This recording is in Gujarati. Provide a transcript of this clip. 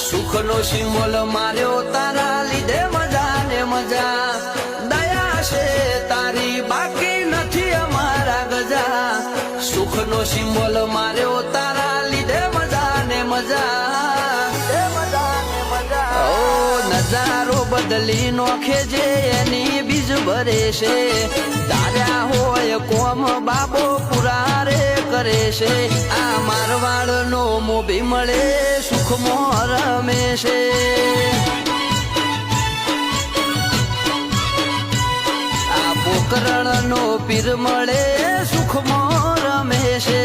સુખનો સિંબોલ માર્યો તારા લીધે મજા ને મજા દયા છે તારી બાકી નથી અમારા ગજા સુખનો સિંબોલ માર્યો તારા લીધે મજા ને મજા ઓ નજારો બદલી નોખે જે એની બીજ ભરે છે તાર્યા હોય કોમ બાબો પુરા રે કરે છે આ મારવાડ નો મોભી મળે સુખમાં રમે છે આ પોકરણ નો પીર મળે સુખમાં રમે છે